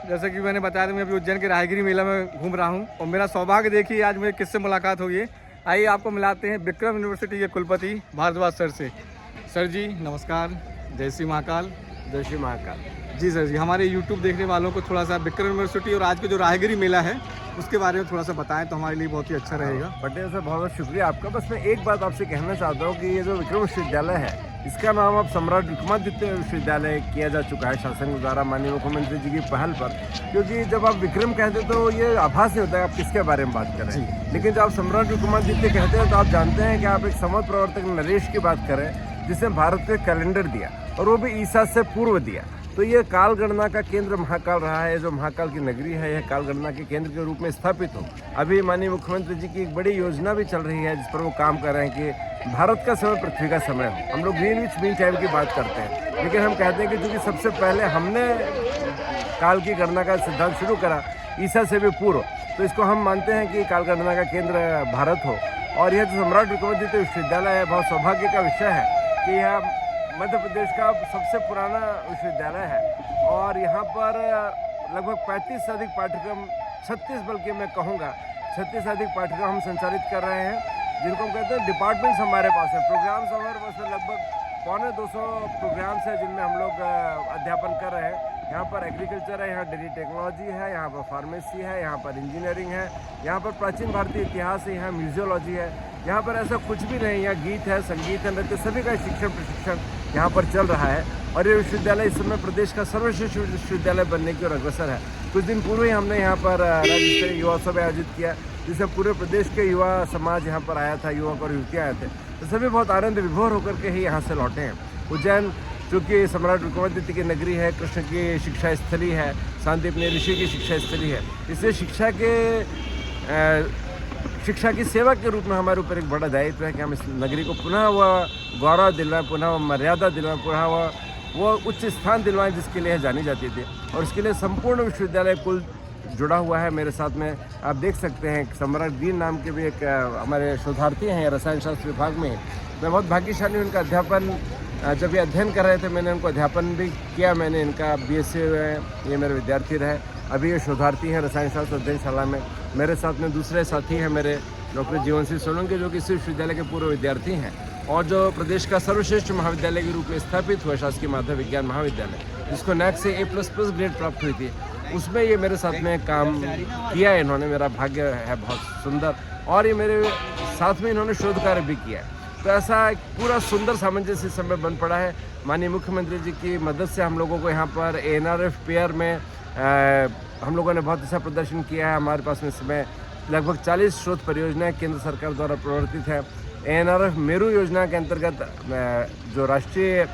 जैसे कि मैंने बताया था, मैं अभी उज्जैन के राहगिरी मेला में घूम रहा हूँ और मेरा सौभाग्य देखिए आज मुझे किससे मुलाकात हुई है। आइए आपको मिलाते हैं विक्रम यूनिवर्सिटी के कुलपति भारद्वाज सर से। सर जी नमस्कार, जय श्री महाकाल। जय श्री महाकाल। जी सर जी, हमारे यूट्यूब देखने वालों को थोड़ा सा विक्रम यूनिवर्सिटी और आज का जो राहगिरी मेला है उसके बारे में थोड़ा सा बताएं तो हमारे लिए बहुत ही अच्छा रहेगा। पटेल सर, बहुत बहुत शुक्रिया आपका। बस मैं एक बात आपसे कहना चाहता हूँ कि ये जो विक्रम विश्वविद्यालय है, इसका नाम अब सम्राट विक्रमादित्य विश्वविद्यालय किया जा चुका है शासन द्वारा, माननीय मुख्यमंत्री जी की पहल पर। क्योंकि जब आप विक्रम कहते तो ये आभास नहीं होता है आप किसके बारे में बात करें, लेकिन जब आप सम्राट विक्रमादित्य कहते हैं तो आप जानते हैं कि आप एक समाज प्रवर्तक नरेश की बात करें जिसने भारत को एक कैलेंडर दिया और वो भी ईसा से पूर्व दिया। तो ये काल गणना का केंद्र महाकाल रहा है। जो महाकाल की नगरी है यह काल गणना के केंद्र के रूप में स्थापित हो। अभी माननीय मुख्यमंत्री जी की एक बड़ी योजना भी चल रही है जिस पर वो काम कर रहे हैं कि भारत का समय पृथ्वी का समय हो। हम लोग ग्रीनविच मीन टाइम की बात करते हैं, लेकिन हम कहते हैं कि चूँकि सबसे पहले हमने काल की गणना का सिद्धांत शुरू करा ईसा से भी पूर्व, तो इसको हम मानते हैं कि काल गणना का केंद्र भारत हो। और यह जो सम्राट विक्रमादित्य विश्वविद्यालय है, बहुत सौभाग्य का विषय है कि यह मध्य प्रदेश का सबसे पुराना विश्वविद्यालय है और यहाँ पर लगभग 35 से अधिक पाठ्यक्रम, 36 बल्कि मैं कहूँगा 36 से अधिक पाठ्यक्रम हम संचालित कर रहे हैं, जिनको हम कहते हैं डिपार्टमेंट्स हमारे पास है। प्रोग्राम्स हमारे पास में लगभग 250 प्रोग्राम्स हैं जिनमें हम लोग अध्यापन कर रहे हैं। यहाँ पर एग्रीकल्चर है, यहाँ डेयरी टेक्नोलॉजी है, यहाँ पर फार्मेसी है, यहाँ पर इंजीनियरिंग है, यहाँ पर प्राचीन भारतीय इतिहास है, यहाँ म्यूजियोलॉजी है। यहाँ पर ऐसा कुछ भी नहीं, यहाँ गीत है, संगीत है, नृत्य, सभी का शिक्षण प्रशिक्षण यहाँ पर चल रहा है। और ये विश्वविद्यालय इस समय प्रदेश का सर्वश्रेष्ठ विश्वविद्यालय बनने की ओर अग्रसर है। कुछ दिन पूर्व ही हमने यहाँ पर राज्य स्तरीय युवा उत्सव आयोजित किया जिससे पूरे प्रदेश के युवा समाज यहाँ पर आया था, युवक और युवतियाँ आए थे। तो सभी बहुत आनंद विभोर होकर के ही यहाँ से लौटे हैं। उज्जैन चूँकि सम्राट विक्रमादित्य की नगरी है, कृष्ण की शिक्षा स्थली है, शांतिप्रिय ऋषि की शिक्षा स्थली है, इसलिए शिक्षा की सेवा के रूप में हमारे ऊपर एक बड़ा दायित्व है कि हम इस नगरी को पुनः वह गौरव दिलवाएं, पुनः वह मर्यादा दिलवाएं, पुनः वो उच्च स्थान दिलवाएं जिसके लिए जानी जाती थी। और इसके लिए संपूर्ण विश्वविद्यालय कुल जुड़ा हुआ है मेरे साथ में। आप देख सकते हैं सम्राट दीन नाम के भी एक हमारे शोधार्थी हैं रसायन शास्त्र विभाग में। मैं बहुत भाग्यशाली हूँ, उनका अध्यापन जब ये अध्ययन कर रहे थे मैंने उनको अध्यापन भी किया। मैंने इनका BSc ये मेरे विद्यार्थी रहे, अभी ये शोधार्थी हैं रसायन शास्त्र अध्ययनशाला में। मेरे साथ में दूसरे साथी हैं मेरे डॉक्टर जीवन सिंह सोलंकी जो कि इसी विश्वविद्यालय के पूर्व विद्यार्थी हैं और जो प्रदेश का सर्वश्रेष्ठ महाविद्यालय के रूप में स्थापित हुआ शासकीय माधव विज्ञान महाविद्यालय, जिसको NAC से A++ ग्रेड प्राप्त हुई थी, उसमें ये मेरे साथ में काम किया है इन्होंने। मेरा भाग्य है बहुत सुंदर और ये मेरे साथ में इन्होंने शोध कार्य भी किया है। तो ऐसा एक पूरा सुंदर सामंजस्य इस समय बन पड़ा है। माननीय मुख्यमंत्री जी की मदद से हम लोगों को यहाँ पर ANRF पेयर में हम लोगों ने बहुत अच्छा प्रदर्शन किया है। हमारे पास में इस समय लगभग 40 शोध परियोजनाएं केंद्र सरकार द्वारा प्रवर्तित है। ANRF मेरू योजना के अंतर्गत जो राष्ट्रीय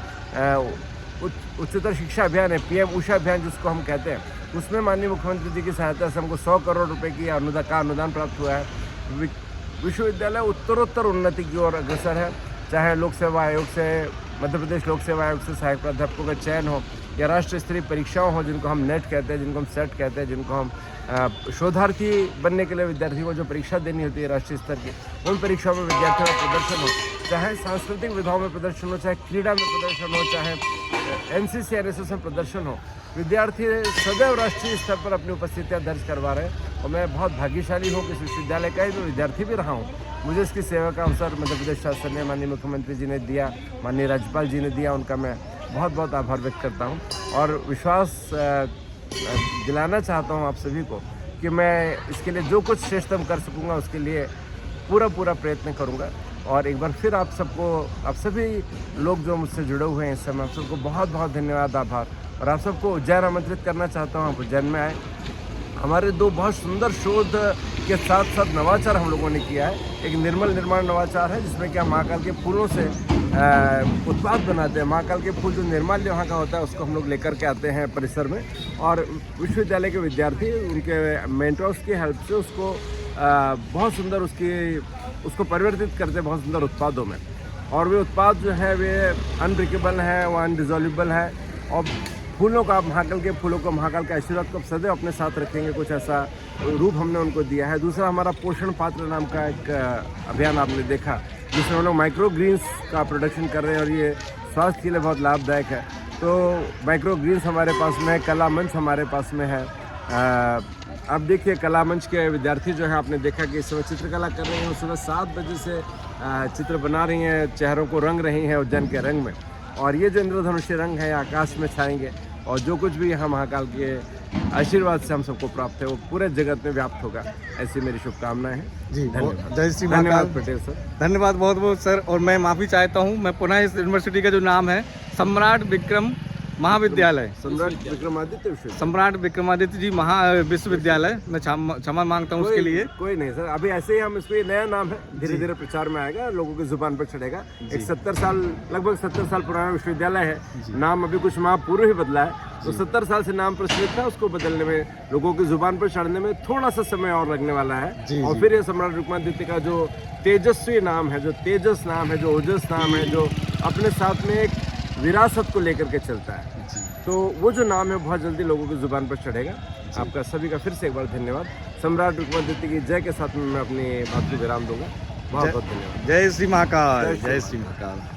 उच्चतर शिक्षा अभियान है, PM उषा अभियान जिसको हम कहते हैं, उसमें माननीय मुख्यमंत्री जी की सहायता से हमको 100 करोड़ रुपए की अनुदान प्राप्त हुआ है। विश्वविद्यालय उत्तरोत्तर उन्नति की ओर अग्रसर है, चाहे लोक सेवा आयोग से, मध्य प्रदेश लोक सेवा आयोग से सहायक प्राध्यापकों का चयन हो या राष्ट्रीय स्तरीय परीक्षाओं हो जिनको हम नेट कहते हैं, जिनको हम सेट कहते हैं, जिनको हम शोधार्थी बनने के लिए विद्यार्थियों को जो परीक्षा देनी होती है राष्ट्रीय स्तर की, उन परीक्षाओं में विद्यार्थियों का प्रदर्शन हो, चाहे सांस्कृतिक विधाओं में प्रदर्शन हो, चाहे क्रीड़ा में प्रदर्शन हो, चाहे NCC NSS में प्रदर्शन हो, विद्यार्थी सदैव राष्ट्रीय स्तर पर अपनी उपस्थितियाँ दर्ज करवा रहे हैं। और मैं बहुत भाग्यशाली हूँ कि इस विश्वविद्यालय का ही मैं विद्यार्थी भी रहा हूँ। मुझे इसकी सेवा का अवसर मध्य प्रदेश शासन ने, माननीय मुख्यमंत्री जी ने दिया, माननीय राज्यपाल जी ने दिया, उनका मैं बहुत बहुत आभार व्यक्त करता हूँ और विश्वास दिलाना चाहता हूँ आप सभी को कि मैं इसके लिए जो कुछ श्रेष्ठतम कर सकूँगा उसके लिए पूरा प्रयत्न करूँगा। और एक बार फिर आप सभी लोग जो मुझसे जुड़े हुए हैं इस समय, आप सबको बहुत बहुत धन्यवाद, आभार। और आप सबको उज्जैन आमंत्रित करना चाहता हूँ, आप उज्जैन में आए। हमारे 2 बहुत सुंदर शोध के साथ साथ नवाचार हम लोगों ने किया है। एक निर्मल निर्माण नवाचार है जिसमें कि हम महाकाल के फूलों से उत्पाद बनाते हैं। महाकाल के फूल जो निर्माल्य वहाँ का होता है उसको हम लोग लेकर के आते हैं परिसर में और विश्वविद्यालय के विद्यार्थी उनके मेंटर्स की हेल्प से उसको बहुत सुंदर उसको परिवर्तित करते हैं बहुत सुंदर उत्पादों में। और वे उत्पाद जो है वे अनब्रेकेबल है, वो अनडिजॉल्वेबल है और फूलों का, महाकाल के फूलों को, महाकाल का आशीर्वाद को सदैव अपने साथ रखेंगे, कुछ ऐसा रूप हमने उनको दिया है। दूसरा हमारा पोषण पात्र नाम का एक अभियान आपने देखा जिसमें हम लोग माइक्रो ग्रीन्स का प्रोडक्शन कर रहे हैं और ये स्वास्थ्य के लिए बहुत लाभदायक है। तो माइक्रो ग्रीन्स हमारे पास में है, कला मंच हमारे पास में है अब देखिए कला मंच के विद्यार्थी जो हैं, आपने देखा कि इस समय चित्रकला कर रहे हैं। सुबह 7 बजे से चित्र बना रही हैं, चेहरों को रंग रही हैं उज्जैन के रंग में। और ये जो इंद्रधनुषी रंग है आकाश में छाएंगे, और जो कुछ भी यहाँ महाकाल के आशीर्वाद से हम सबको प्राप्त है वो पूरे जगत में व्याप्त होगा, ऐसी मेरी शुभकामनाएं हैं जी। धन्यवाद। जय श्री महाकाल। धन्यवाद पटेल सर। धन्यवाद बहुत बहुत सर। और मैं माफ़ी चाहता हूँ, मैं पुनः इस यूनिवर्सिटी का जो नाम है सम्राट विक्रम महाविद्यालय, सम्राट विक्रमादित्य विश्वविद्यालय, सम्राट विक्रमादित्य जी महा विश्वविद्यालय, मैं क्षमा मांगता हूँ उसके लिए। कोई नहीं सर, अभी ऐसे ही हम इसको, ये नया नाम है, धीरे धीरे प्रचार में आएगा, लोगों की जुबान पर चढ़ेगा। एक 70 साल, लगभग 70 साल पुराना विश्वविद्यालय है, नाम अभी कुछ माह पूर्व ही बदला है। तो 70 साल से नाम प्रचलित था, उसको बदलने में, लोगों की जुबान पर चढ़ने में थोड़ा सा समय और लगने वाला है। और फिर ये सम्राट विक्रमादित्य का जो तेजस्वी नाम है, जो तेजस नाम है, जो ओजस नाम है, जो अपने साथ में एक विरासत को लेकर के चलता है, तो वो जो नाम है बहुत जल्दी लोगों की जुबान पर चढ़ेगा। आपका सभी का फिर से एक बार धन्यवाद। सम्राट विक्रमादित्य की जय के साथ में मैं अपनी बात को विराम दूंगा। बहुत बहुत धन्यवाद। जय श्री महाकाल। जय श्री महाकाल।